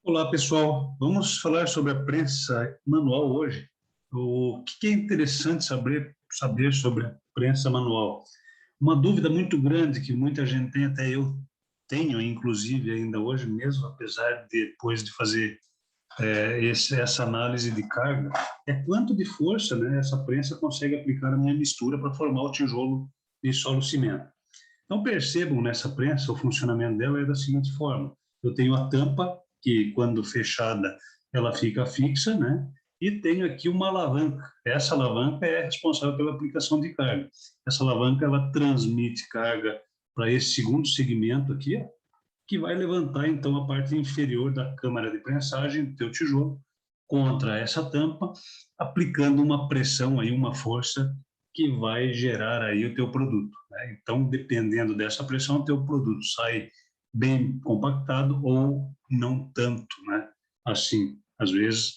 Olá, pessoal. Vamos falar sobre a prensa manual hoje. O que é interessante saber sobre a prensa manual? Uma dúvida muito grande que muita gente tem, até eu tenho, inclusive, ainda hoje mesmo, apesar de, depois de fazer essa análise de carga, é quanto de força, né, essa prensa consegue aplicar na minha mistura para formar o tijolo de solo-cimento. Então, percebam nessa prensa, o funcionamento dela é da seguinte forma. Eu tenho a tampa, que quando fechada, ela fica fixa, né? E tenho aqui uma alavanca. Essa alavanca é responsável pela aplicação de carga. Essa alavanca, ela transmite carga para esse segundo segmento aqui, ó, que vai levantar, então, a parte inferior da câmara de prensagem do teu tijolo contra essa tampa, aplicando uma pressão aí, uma força que vai gerar aí o teu produto, né? Então, dependendo dessa pressão, o teu produto sai bem compactado ou não tanto, né? Assim, às vezes,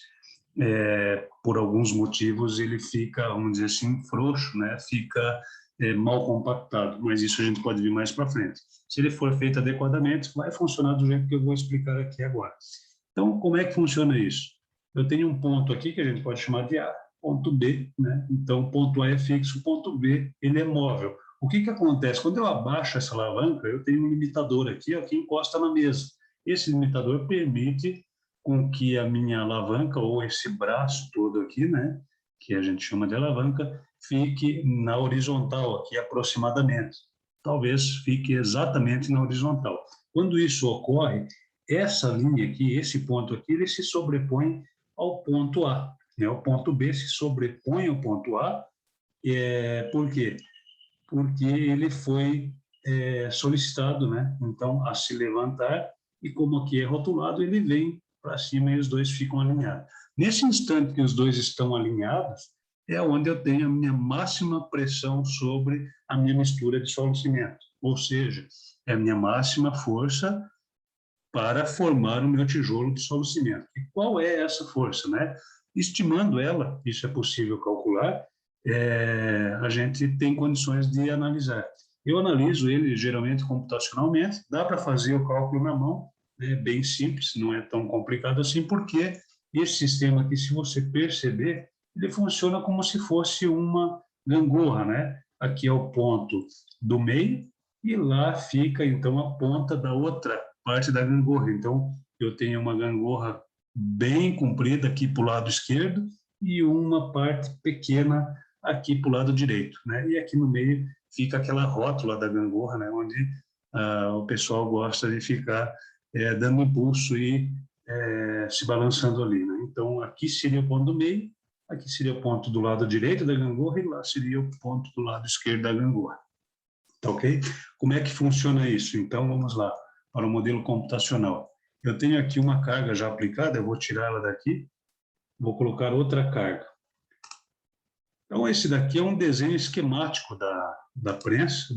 por alguns motivos, ele fica, vamos dizer assim, frouxo, né? Fica mal compactado, mas isso a gente pode ver mais para frente. Se ele for feito adequadamente, vai funcionar do jeito que eu vou explicar aqui agora. Então, como é que funciona isso? Eu tenho um ponto aqui que a gente pode chamar de A, ponto B, né? Então, ponto A é fixo, ponto B, ele é móvel. O que acontece? Quando eu abaixo essa alavanca, eu tenho um limitador aqui, ó, que encosta na mesa. Esse limitador permite com que a minha alavanca, ou esse braço todo aqui, né, que a gente chama de alavanca, fique na horizontal aqui aproximadamente. Talvez fique exatamente na horizontal. Quando isso ocorre, essa linha aqui, esse ponto aqui, ele se sobrepõe ao ponto A, né? O ponto B se sobrepõe ao ponto A, por quê? Porque ele foi solicitado, né? Então, a se levantar, e como aqui é rotulado, ele vem para cima e os dois ficam alinhados. Nesse instante que os dois estão alinhados, é onde eu tenho a minha máxima pressão sobre a minha mistura de solo-cimento, ou seja, é a minha máxima força para formar o meu tijolo de solo-cimento. E qual é essa força, né? Estimando ela, isso é possível calcular, a gente tem condições de analisar. Eu analiso ele geralmente computacionalmente, dá para fazer o cálculo na mão, é bem simples, não é tão complicado assim, porque esse sistema aqui, se você perceber, ele funciona como se fosse uma gangorra, né? Aqui é o ponto do meio e lá fica, então, a ponta da outra parte da gangorra. Então, eu tenho uma gangorra bem comprida aqui para o lado esquerdo e uma parte pequena aqui para o lado direito, né? E aqui no meio fica aquela rótula da gangorra, né? Onde o pessoal gosta de ficar dando impulso e se balançando ali, né? Então, aqui seria o ponto do meio, aqui seria o ponto do lado direito da gangorra e lá seria o ponto do lado esquerdo da gangorra. Tá ok? Como é que funciona isso? Então, vamos lá, para o modelo computacional. Eu tenho aqui uma carga já aplicada, eu vou tirar ela daqui, vou colocar outra carga. Então, esse daqui é um desenho esquemático da prensa,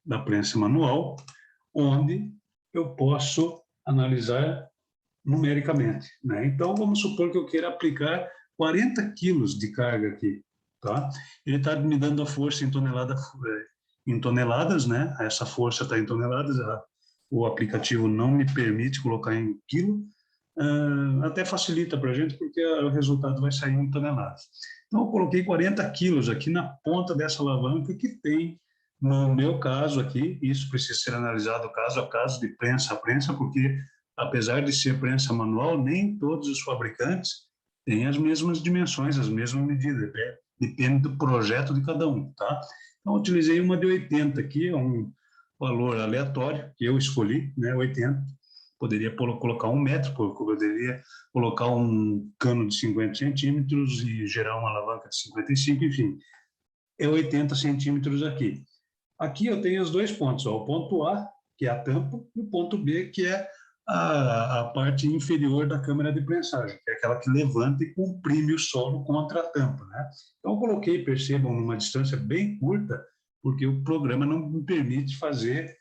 da prensa manual, onde eu posso analisar numericamente, né? Então, vamos supor que eu queira aplicar 40 quilos de carga aqui, tá? Ele está me dando a força em toneladas, né? Essa força está em toneladas, o aplicativo não me permite colocar em quilo, até facilita para a gente, porque o resultado vai sair em toneladas. Então, eu coloquei 40 quilos aqui na ponta dessa alavanca que tem, no meu caso aqui, isso precisa ser analisado caso a caso, de prensa a prensa, porque apesar de ser prensa manual, nem todos os fabricantes têm as mesmas dimensões, as mesmas medidas, depende do projeto de cada um, tá? Então, eu utilizei uma de 80 aqui, é um valor aleatório que eu escolhi, né, 80. Poderia colocar 1 metro, poderia colocar um cano de 50 centímetros e gerar uma alavanca de 55, enfim, é 80 centímetros aqui. Aqui eu tenho os dois pontos, ó, o ponto A, que é a tampa, e o ponto B, que é a parte inferior da câmara de prensagem, que é aquela que levanta e comprime o solo contra a tampa, né? Então, eu coloquei, percebam, numa distância bem curta, porque o programa não me permite fazer,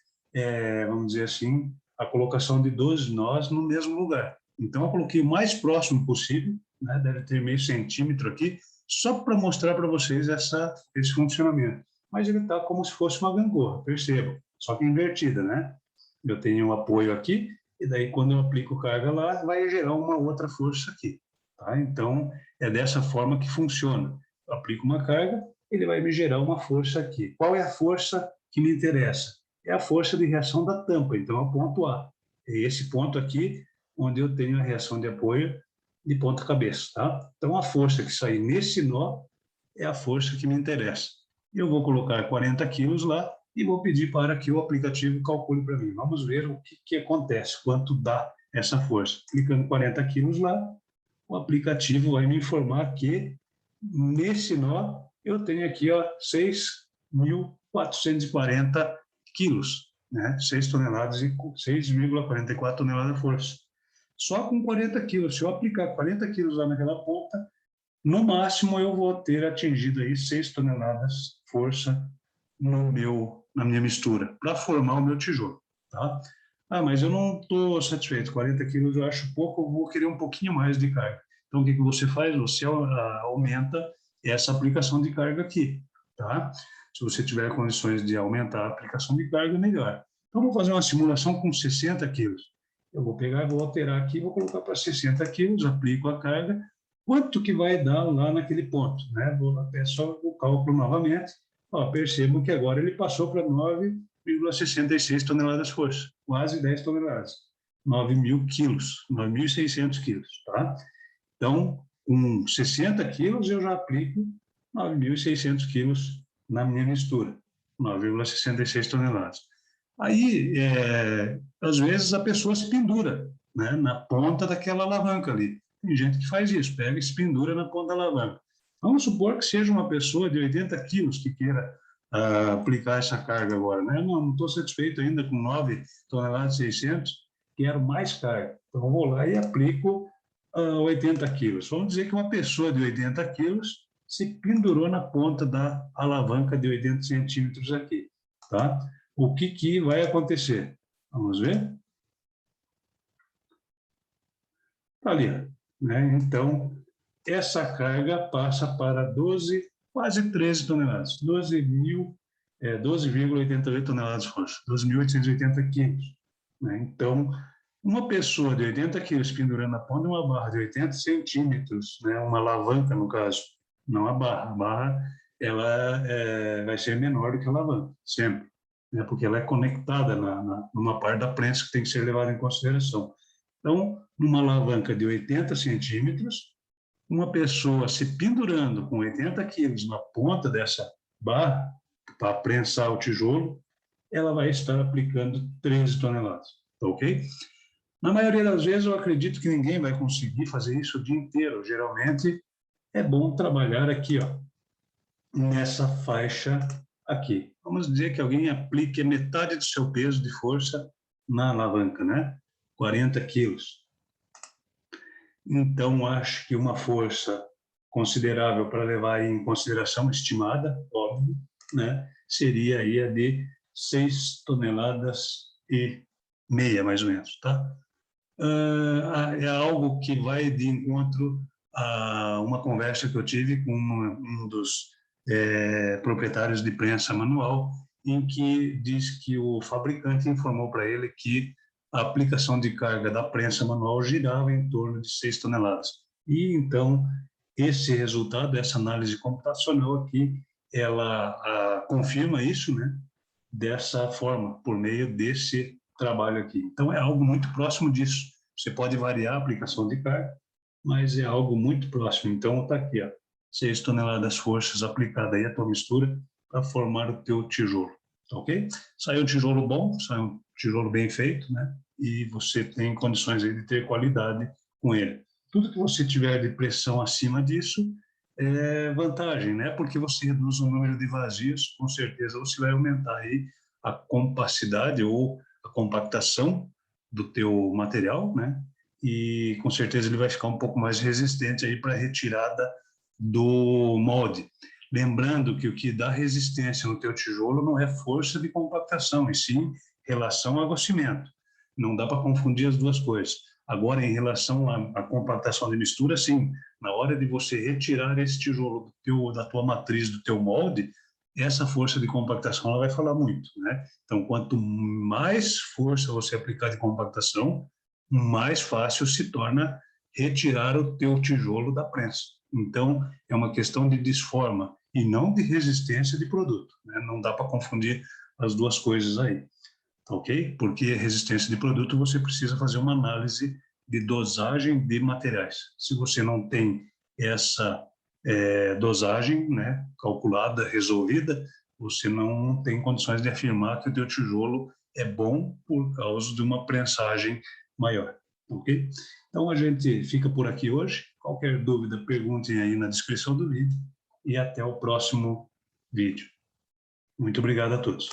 vamos dizer assim, a colocação de 12 nós no mesmo lugar. Então, eu coloquei o mais próximo possível, né? Deve ter meio centímetro aqui, só para mostrar para vocês esse funcionamento. Mas ele está como se fosse uma gangorra, percebam, só que invertida, né? Eu tenho um apoio aqui e daí quando eu aplico carga lá, vai gerar uma outra força aqui. Tá? Então, é dessa forma que funciona. Eu aplico uma carga, ele vai me gerar uma força aqui. Qual é a força que me interessa? É a força de reação da tampa, então é o ponto A. É esse ponto aqui onde eu tenho a reação de apoio de ponta cabeça. Tá? Então, a força que sair nesse nó é a força que me interessa. Eu vou colocar 40 quilos lá e vou pedir para que o aplicativo calcule para mim. Vamos ver o que acontece, quanto dá essa força. Clicando 40 quilos lá, o aplicativo vai me informar que nesse nó eu tenho aqui 6.440 quilos, né? 6 toneladas e 6,44 toneladas de força. Só com 40 quilos, se eu aplicar 40 quilos lá naquela ponta, no máximo eu vou ter atingido aí 6 toneladas força na minha mistura, para formar o meu tijolo. Tá? Ah, mas eu não estou satisfeito, 40 quilos eu acho pouco, eu vou querer um pouquinho mais de carga. Então, o que você faz? Você aumenta essa aplicação de carga aqui. Tá? Se você tiver condições de aumentar a aplicação de carga, melhor. Então, vou fazer uma simulação com 60 quilos. Eu vou pegar, vou alterar aqui, vou colocar para 60 quilos, aplico a carga, quanto que vai dar lá naquele ponto, né? Vou lá, só o cálculo novamente, percebo que agora ele passou para 9,66 toneladas força, quase 10 toneladas, 9.000 quilos, 9.600 quilos, tá? Então, com 60 quilos eu já aplico 9.600 quilos na minha mistura, 9,66 toneladas. Aí, às vezes, a pessoa se pendura, né, na ponta daquela alavanca ali. Tem gente que faz isso, pega e se pendura na ponta da alavanca. Vamos supor que seja uma pessoa de 80 quilos que queira aplicar essa carga agora. Né? Não estou satisfeito ainda com 9 toneladas e 600, quero mais carga. Então, eu vou lá e aplico 80 quilos. Vamos dizer que uma pessoa de 80 quilos se pendurou na ponta da alavanca de 80 centímetros aqui. Tá? O que vai acontecer? Vamos ver? Está ali. Né? Então, essa carga passa para 12, quase 13 toneladas, 12,88 toneladas de força, 12.880 quilos. Né? Então, uma pessoa de 80 quilos pendurando na ponta de uma barra de 80 centímetros, né? Uma alavanca, no caso, não a barra. A barra ela vai ser menor do que a alavanca, sempre. Né? Porque ela é conectada numa parte da prensa que tem que ser levada em consideração. Então, numa alavanca de 80 centímetros, uma pessoa se pendurando com 80 quilos na ponta dessa barra, para prensar o tijolo, ela vai estar aplicando 13 toneladas, tá ok? Na maioria das vezes, eu acredito que ninguém vai conseguir fazer isso o dia inteiro. Geralmente, é bom trabalhar aqui, nessa faixa aqui. Vamos dizer que alguém aplique metade do seu peso de força na alavanca, né? 40 quilos. Então, acho que uma força considerável para levar em consideração, estimada, óbvio, né? Seria aí a de 6 toneladas e meia, mais ou menos, tá? É algo que vai de encontro a uma conversa que eu tive com um dos proprietários de prensa manual, em que diz que o fabricante informou para ele que a aplicação de carga da prensa manual girava em torno de 6 toneladas. E, então, esse resultado, essa análise computacional aqui, ela confirma isso, né, dessa forma, por meio desse trabalho aqui. Então, é algo muito próximo disso. Você pode variar a aplicação de carga, mas é algo muito próximo. Então, está aqui, 6 toneladas forças aplicadas aí à tua mistura para formar o teu tijolo, tá ok? Saiu um tijolo bom, saiu um tijolo bem feito, né? E você tem condições aí de ter qualidade com ele. Tudo que você tiver de pressão acima disso é vantagem, né? Porque você reduz o número de vazios, com certeza você vai aumentar aí a compacidade ou a compactação do teu material, né? E com certeza ele vai ficar um pouco mais resistente aí para a retirada do molde. Lembrando que o que dá resistência no teu tijolo não é força de compactação, e sim relação ao agostamento. Não dá para confundir as duas coisas. Agora, em relação à compactação de mistura, sim, na hora de você retirar esse tijolo da tua matriz, do teu molde, essa força de compactação ela vai falar muito, né? Então, quanto mais força você aplicar de compactação, mais fácil se torna retirar o teu tijolo da prensa. Então, é uma questão de desforma e não de resistência de produto, né? Não dá para confundir as duas coisas aí, ok? Porque resistência de produto você precisa fazer uma análise de dosagem de materiais. Se você não tem essa dosagem, né, calculada, resolvida, você não tem condições de afirmar que o teu tijolo é bom por causa de uma prensagem maior, ok? Então a gente fica por aqui hoje. Qualquer dúvida, perguntem aí na descrição do vídeo e até o próximo vídeo. Muito obrigado a todos.